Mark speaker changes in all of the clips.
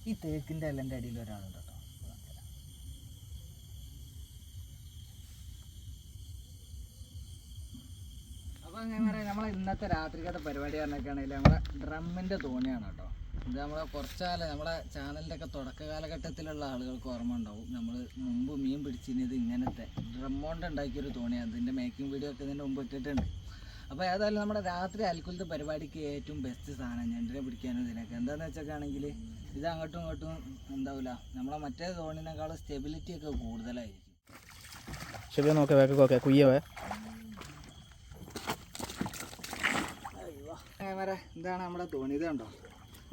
Speaker 1: ഈ തേക്കിൻ്റെ എല്ലൻ്റെ അടിയിൽ ഒരാളുണ്ട് കേട്ടോ. അപ്പോൾ അങ്ങനെ പറയാം, നമ്മളെ ഇന്നത്തെ രാത്രിക്കത്തെ പരിപാടി പറഞ്ഞൊക്കെയാണെങ്കിൽ നമ്മളെ ഡ്രമ്മിൻ്റെ തോണിയാണ് കേട്ടോ. ഇത് നമ്മളെ കുറച്ചാലം നമ്മളെ ചാനലിൻ്റെ ഒക്കെ തുടക്ക കാലഘട്ടത്തിലുള്ള ആളുകൾക്ക് ഓർമ്മ ഉണ്ടാവും. നമ്മൾ മുമ്പ് മീൻ പിടിച്ചിരുന്നത് ഇങ്ങനത്തെ ഡ്രം കൊണ്ട് ഉണ്ടാക്കിയൊരു തോണിയാണ്. അതിൻ്റെ മേക്കിംഗ് വീഡിയോ ഒക്കെ ഇതിൻ്റെ മുമ്പ് ഇട്ടിട്ടുണ്ട്. അപ്പോൾ ഏതായാലും നമ്മുടെ രാത്രി അൽക്കുലത്തെ പരിപാടിക്ക് ഏറ്റവും ബെസ്റ്റ് സാധനം ഞണ്ടിനെ പിടിക്കാനും ഇതിനൊക്കെ എന്താണെന്ന് വെച്ചൊക്കെയാണെങ്കിൽ ഇത് അങ്ങോട്ടും ഇങ്ങോട്ടും എന്താവില്ല, നമ്മളെ മറ്റേ തോണിനേക്കാളും സ്റ്റെബിലിറ്റി ഒക്കെ കൂടുതലായിരിക്കും.
Speaker 2: ശരി, നോക്കേ കുയ്യവേ
Speaker 1: ക്യാമറ. ഇതാണ് നമ്മുടെ തോണി. ഇത് കണ്ടോ,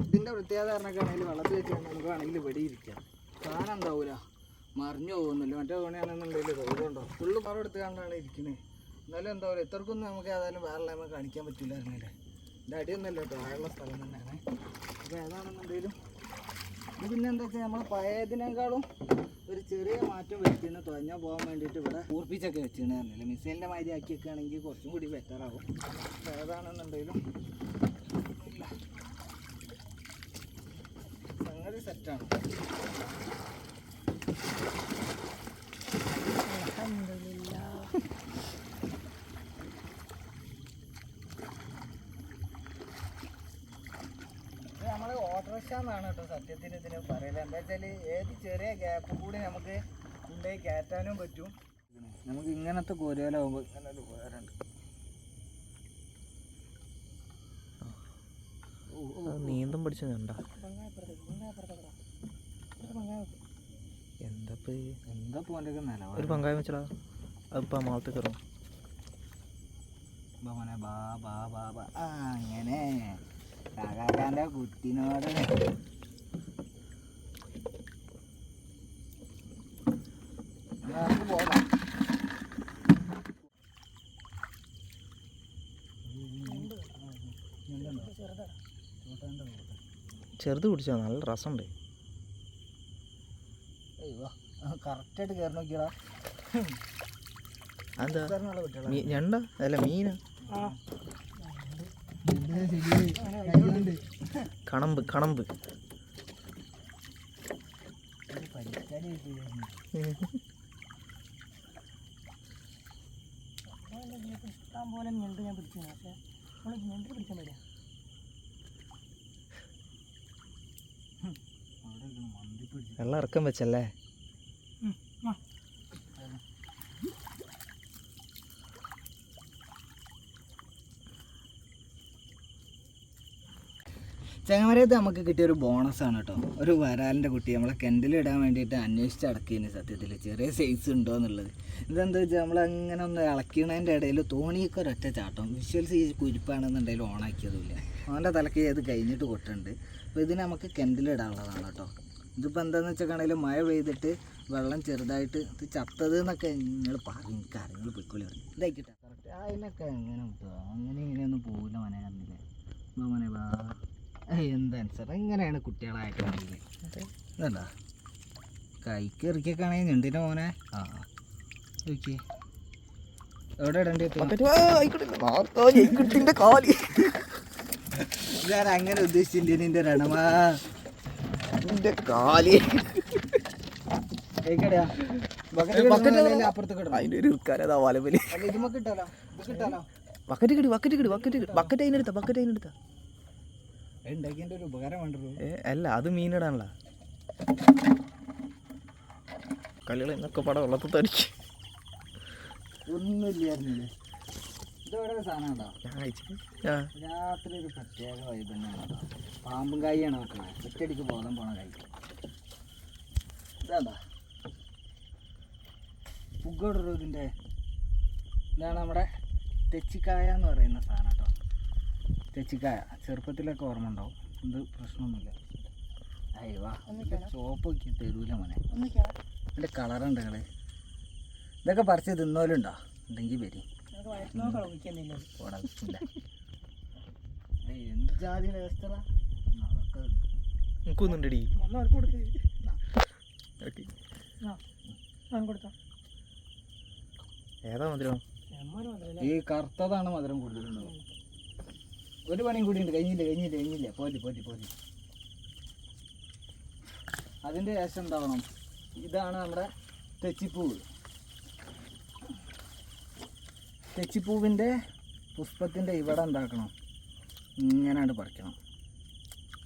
Speaker 1: ഇതിൻ്റെ പ്രത്യേകത പറഞ്ഞൊക്കെയാണെങ്കിൽ വെള്ളത്തിൽ വെച്ച് നമുക്ക് വേണമെങ്കിൽ വെടി ഇരിക്കാം, സാധനം ഉണ്ടാവില്ല, മറിഞ്ഞു പോകുന്നില്ല. മറ്റേ തോണിയാണെന്നുണ്ടെങ്കിൽ ഇതുണ്ടോ ഫുള്ള് മറ എടുത്ത് കണ്ടാണ് ഇരിക്കുന്നത്. എന്നാലും എന്താ പറയുക, ഇത്രക്കൊന്നും നമുക്ക് ഏതായാലും വേറെ നമുക്ക് കാണിക്കാൻ പറ്റില്ല അറിഞ്ഞില്ലേ. ഇതിൻ്റെ അടിയൊന്നുമല്ല കേട്ടോ, ആയുള്ള സ്ഥലം തന്നെയാണ്. അപ്പോൾ ഏതാണെന്നുണ്ടെങ്കിലും ഇത് പിന്നെ എന്താ വെച്ചാൽ നമ്മൾ പഴയതിനേക്കാളും ഒരു ചെറിയ മാറ്റം വരുത്തിന്ന് തുഴഞ്ഞാൽ പോകാൻ വേണ്ടിയിട്ട് ഇവിടെ കൂർപ്പിച്ചൊക്കെ വെച്ചിരുന്നു പറഞ്ഞില്ല. മിസൈലിൻ്റെ മാതിരി ആക്കി വെക്കുകയാണെങ്കിൽ കുറച്ചും കൂടി ബെറ്ററാകും. അപ്പോൾ ഏതാണെന്നുണ്ടെങ്കിലും സംഗതി സെറ്റാണ്. നമ്മൾ ഓട്ടോറിക്ഷ എന്നാണ് കേട്ടോ സത്യത്തിന് ഇതിന് പറയല്. എന്താ വെച്ചാൽ ഏത് ചെറിയ ഗ്യാപ്പ് കൂടി നമുക്ക് കൊണ്ടുപോയി കയറ്റാനും പറ്റും. നമുക്ക് ഇങ്ങനത്തെ കോരുകലാകുമ്പോൾ ഇങ്ങനെ ഒരു ഉപകാരമുണ്ട്.
Speaker 2: നീന്തം പഠിച്ചു കണ്ട എന്താ
Speaker 1: പോൻ്റെ നില
Speaker 2: ഒരു പങ്കായം വെച്ചാ അതിപ്പോ മാളത്ത് കയറും.
Speaker 1: ബാ ബാ ബാ ബാ അങ്ങനെ കാക്കാൻ്റെ കുട്ടിനോട് പോകാം.
Speaker 2: ചെറുത് പിടിച്ചാ നല്ല രസമുണ്ട്.
Speaker 1: അയ്യോ കറക്റ്റായിട്ട് കയറി നോക്കിയടാ.
Speaker 2: അതെന്താ ഞണ്ട അല്ല മീനാ? കണമ്പ് കണമ്പ്
Speaker 1: ഇഷ്ടം പോലെ ഞണ്ട് ഞാൻ പിടിച്ചു. പക്ഷേ നമ്മൾ ഞണ്ട് പിടിക്കാൻ പറ്റില്ല.
Speaker 2: വെള്ളം ഇറക്കം വെച്ചല്ലേ? ചങ്ങമരത്ത് നമുക്ക് കിട്ടിയൊരു ബോണസാണ് കേട്ടോ. ഒരു വരാലിൻ്റെ കുട്ടി നമ്മളെ കിണറ്റിലിടാൻ വേണ്ടിയിട്ട് അന്വേഷിച്ച് അടക്കിയതിന് സത്യത്തിൽ ചെറിയ സൈസ് ഉണ്ടോ എന്നുള്ളത്. ഇതെന്താ വെച്ചാൽ നമ്മളങ്ങനെ ഒന്ന് ഇളക്കിണതിൻ്റെ ഇടയിൽ തോണിയൊക്കെ ഒരൊറ്റ ചാട്ടം. വിഷ്വൽസ് ഈ കുരിപ്പാണെന്നുണ്ടെങ്കിൽ ഓണാക്കിയതുമില്ല. അവൻ്റെ തലക്ക് ഇത് കഴിഞ്ഞിട്ട് കൊട്ടുണ്ട്. അപ്പോൾ ഇതിന് നമുക്ക് കിണറ്റിലിടാനുള്ളതാണ് കേട്ടോ. ഇതിപ്പോൾ എന്താണെന്ന് വെച്ചാൽ മഴ പെയ്തിട്ട് വെള്ളം ചെറുതായിട്ട് ഇത് ചത്തത് എന്നൊക്കെ നിങ്ങൾ പറയും. കാര്യങ്ങൾ പൊയ്ക്കൊള്ളി പറയും. ഇതായിക്കിട്ടെ കറക്റ്റ് അതിനൊക്കെ എങ്ങനെ കിട്ടുക? അങ്ങനെ ഇങ്ങനെയൊന്നും പോകില്ല മനെ കണ്ടില്ലേ. മോനെ വാ എന്താ ഇങ്ങനെയാണ് കുട്ടികളായിട്ടാണെങ്കിൽ ഇതല്ല കൈക്ക് ഇറക്കിയൊക്കെ ആണെങ്കിൽ ഞണ്ടിൻ്റെ മോനെ. ആ ഓക്കെ എവിടെ ഇടേണ്ടി ഞാൻ അങ്ങനെ ഉദ്ദേശിച്ചില്ല. നിന്റെ രണമാ നിന്റെ കാലി അപ്പുറത്ത് ഉണ്ടാക്കിയതിൻ്റെ ഒരു ഉപകാരം വേണ്ടല്ലോ. അല്ല അത് മീനിടാനുള്ള കളികൾ എന്നൊക്കെ പടം വെള്ളത്തിൽ തടിക്കും.
Speaker 1: ഒന്നുമില്ലായിരുന്നില്ലേ. ഇതോടെ സാധനം ഉണ്ടോ?
Speaker 2: രാത്രി
Speaker 1: ഒരു പ്രത്യേക വൈബ് തന്നെയാണ്. പാമ്പും കായാണ് വെക്കണേ. ഒറ്റയടിക്ക് ബോധം പോണ കൈ. ഇതാണ്ടാ പുകോടുള്ളൂ. ഇതിൻ്റെ ഇതാണ് നമ്മുടെ തെച്ചിക്കായ എന്ന് പറയുന്ന സാധനം കേട്ടോ. തെച്ചിക്കായ ചെറുപ്പത്തിലൊക്കെ ഓർമ്മ ഉണ്ടാവും. ഇത് പ്രശ്നമൊന്നുമില്ല. അയ്യവാ ചോപ്പ് നോക്കി തരൂല മോനെ. എൻ്റെ കളറുണ്ട് നിങ്ങൾ ഇതൊക്കെ പറിച്ച് തിന്നോലുണ്ടോ? ഉണ്ടെങ്കിൽ വരി. എന്ത് ജാതി വ്യവസ്ഥ
Speaker 2: എനിക്കൊന്നുണ്ടടി. ഏതാ മധുരം?
Speaker 1: ഈ കറുത്തതാണ് മധുരം കൂടുതലുണ്ടാവും. ഒരു പണിയും കൂടി ഉണ്ട്. കഴിഞ്ഞില്ല പോറ്റി
Speaker 2: അതിൻ്റെ ശേഷം എന്താവണം, ഇതാണ് നമ്മുടെ തെച്ചിപ്പൂവ്. തെച്ചിപ്പൂവിൻ്റെ പുഷ്പത്തിൻ്റെ ഇവിടെ എന്താക്കണം, ഇങ്ങനെയാണ് പറിക്കണം.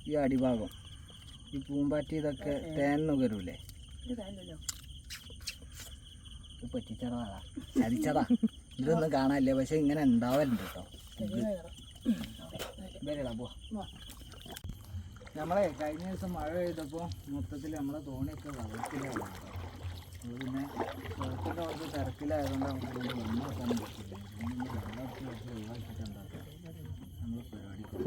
Speaker 2: ഈ അടിഭാഗം ഈ പൂമ്പാറ്റി ഇതൊക്കെ തേൻ നുകരൂലേ, ഇത് പറ്റിച്ചതാ ചതിച്ചതാ. ഇതൊന്നും കാണാനില്ല, പക്ഷെ ഇങ്ങനെ ഉണ്ടാവലുണ്ട് കേട്ടോ. വരടാ പോ. നമ്മളെ കഴിഞ്ഞ ദിവസം മഴ പെയ്തപ്പോൾ മൊത്തത്തിൽ നമ്മളെ തോണിയൊക്കെ വെള്ളത്തിലാണ് കേട്ടോ. പിന്നെ വെള്ളത്തിൻ്റെ കുറച്ച് തിരക്കിലായതുകൊണ്ട് നമുക്ക് ഇതിൻ്റെ വെള്ളം വെക്കാനും പറ്റില്ല. ഇതിൻ്റെ വെള്ളം വെച്ച് ഒഴിവാക്കിയിട്ട് ഉണ്ടാക്കാം നമ്മൾ പരിപാടിക്ക്.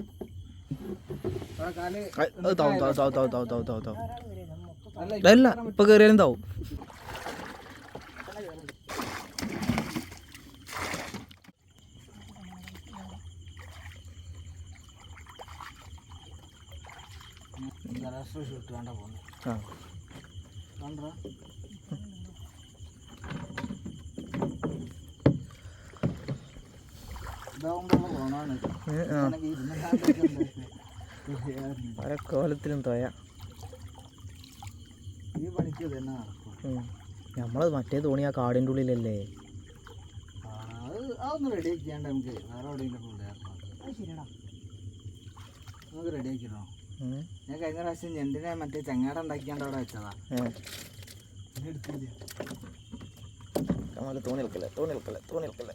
Speaker 3: അല്ല ഇപ്പൊ കേറിയാലും താവും.
Speaker 2: ഷൂട്ട് വേണ്ട പോകുന്നു. ഇതാവുമ്പോൾ പോണാണ്
Speaker 3: കോലത്തിലും തോയ.
Speaker 2: ഈ പണിക്ക് തന്നെ നടക്കും.
Speaker 3: നമ്മളത് മറ്റേ തോണി ആ കാടിൻ്റെ ഉള്ളിലല്ലേ.
Speaker 2: അതൊന്ന് റെഡി ആക്കിയാണ്ട് നമുക്ക് വേറെ എവിടെയെങ്കിലും കൊണ്ടുവരണം. നമുക്ക് റെഡി ആക്കിയിടണം. ഞാൻ കഴിഞ്ഞ പ്രാവശ്യം ഞണ്ടിനെ മറ്റേ ചങ്ങാട ഉണ്ടാക്കിയാണ്ട് അവിടെ വെച്ചതാ. എടുക്കില്ല.
Speaker 3: തോണി എടുക്കല്ലേ, തോണി എടുക്കല്ലേ, തോണി എടുക്കല്ലേ.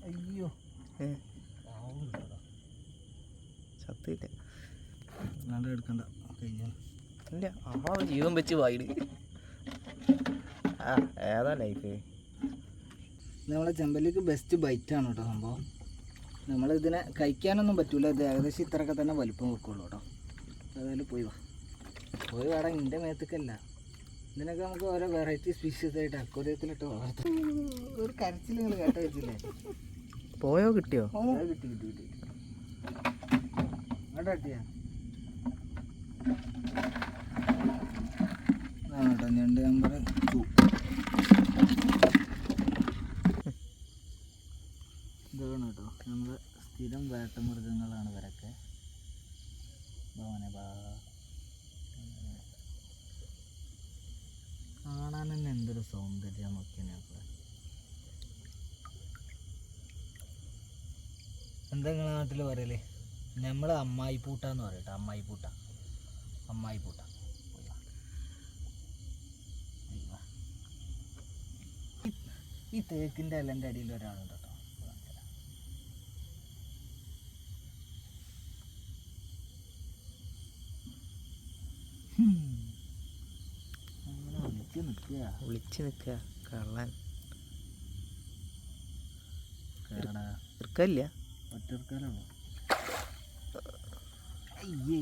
Speaker 2: അയ്യോ
Speaker 3: ചത്തില്ല.
Speaker 2: അല്ലാണ്ട് എടുക്കണ്ട, കഴിഞ്ഞ
Speaker 3: ഇല്ല നമ്മളത് ജീവൻ വെച്ച് വായിട്. ആ ഏതാ ലൈഫ്.
Speaker 2: നമ്മളെ ചെമ്പല്ലിക്ക് ബെസ്റ്റ് ബൈറ്റാണ് കേട്ടോ സംഭവം. നമ്മളിതിനെ കഴിക്കാനൊന്നും പറ്റൂല. ഇത് ഏകദേശം ഇത്രയൊക്കെ തന്നെ വലിപ്പം വെക്കുള്ളൂ കേട്ടോ. ഏതായാലും പോയി വാടാ. എൻ്റെ മേത്തേക്കല്ല, ഇതിനൊക്കെ നമുക്ക് ഓരോ വെറൈറ്റി സ്പീഷീസ് ആയിട്ട് അക്വേറിയത്തിലിട്ട് വളർത്തും. ഒരു കരച്ചിൽ നിങ്ങൾ കേട്ട വെച്ചില്ലേ?
Speaker 3: പോയോ കിട്ടിയോ?
Speaker 2: കിട്ടി കിട്ടി കിട്ടി. അങ്ങോട്ട് കിട്ടിയാ കേട്ടോ. ഞണ്ട് നമ്പർ 2. ഇതാണ് കേട്ടോ നമ്മുടെ സ്ഥിരം വേട്ടമൃഗങ്ങളാണ് ഇവരൊക്കെ. കാണാൻ തന്നെ എന്തൊരു സൗന്ദര്യം നോക്കിയാണ്. എന്താ നിങ്ങളെ നാട്ടിൽ പറയല്? നമ്മൾ അമ്മായിപ്പൂട്ടാന്ന് പറയട്ടെ. അമ്മായിപ്പൂട്ട. ഈ തേക്കിൻ്റെ ഇലൻ്റെ അടിയിൽ ഒരാളുണ്ട് കേട്ടോ. അങ്ങനെ
Speaker 3: വിളിച്ച് നിൽക്കുക കള്ളൻ.
Speaker 2: കേരടാ
Speaker 3: ഇറക്കല്ല,
Speaker 2: ഒറ്റക്കാലുള്ളൂ. അയ്യേ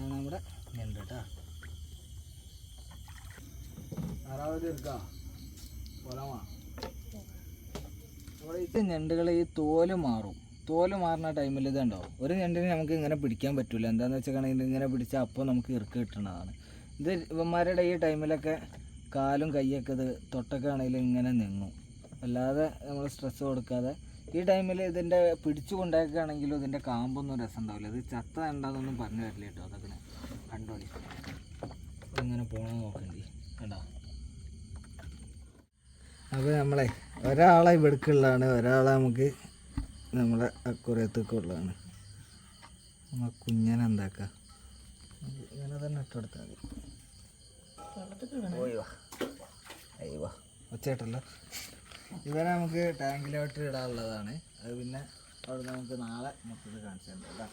Speaker 2: നമ്മുടെ ഞണ്ട് കേട്ടാ. ഞണ്ടുകൾ ഈ തോല് മാറുന്ന ടൈമിൽ ഇതുണ്ടോ, ഒരു ഞണ്ടിന് നമുക്ക് ഇങ്ങനെ പിടിക്കാൻ പറ്റില്ല. എന്താണെന്ന് വെച്ചിട്ടുണ്ടെങ്കിൽ ഇങ്ങനെ പിടിച്ചാൽ അപ്പോൾ നമുക്ക് ഇറുക്ക് കിട്ടണതാണ്. ഇത് ഇവന്മാരുടെ ഈ ടൈമിലൊക്കെ കാലും കൈയൊക്കെ ഇത് തൊട്ടൊക്കെ ആണെങ്കിലും ഇങ്ങനെ നീങ്ങും. അല്ലാതെ നമ്മൾ സ്ട്രെസ് കൊടുക്കാതെ ഈ ടൈമിൽ ഇതിൻ്റെ പിടിച്ചു കൊണ്ടാക്കുകയാണെങ്കിലും ഇതിൻ്റെ കാമ്പൊന്നും രസം ഉണ്ടാവില്ല. ഇത് ചത്ത ഉണ്ടാകുന്നൊന്നും പറഞ്ഞു തരില്ല കേട്ടോ. അതൊക്കെ കണ്ടോളി. ഇങ്ങനെ പോകണം നോക്കണ്ടി കേട്ടോ. അപ്പോൾ നമ്മളെ ഒരാളെ ഇവിടേക്കുള്ളതാണ്, ഒരാളെ നമുക്ക് നമ്മളെ അക്കുറയത്തൊക്കെ ഉള്ളതാണ്. നമ്മളെ കുഞ്ഞനെ എന്താക്കാം, ഇങ്ങനെ തന്നെ ഇട്ടെടുത്താൽ മതി. അയ്യോ ഒച്ചയായിട്ടല്ലോ. ഇവരെ നമുക്ക് ടാങ്കിലോട്ട് ഇടാനുള്ളതാണ്. അത് പിന്നെ അവിടെ നമുക്ക് നാളെ മൊത്തത്തിൽ കാണിച്ചു തരാം.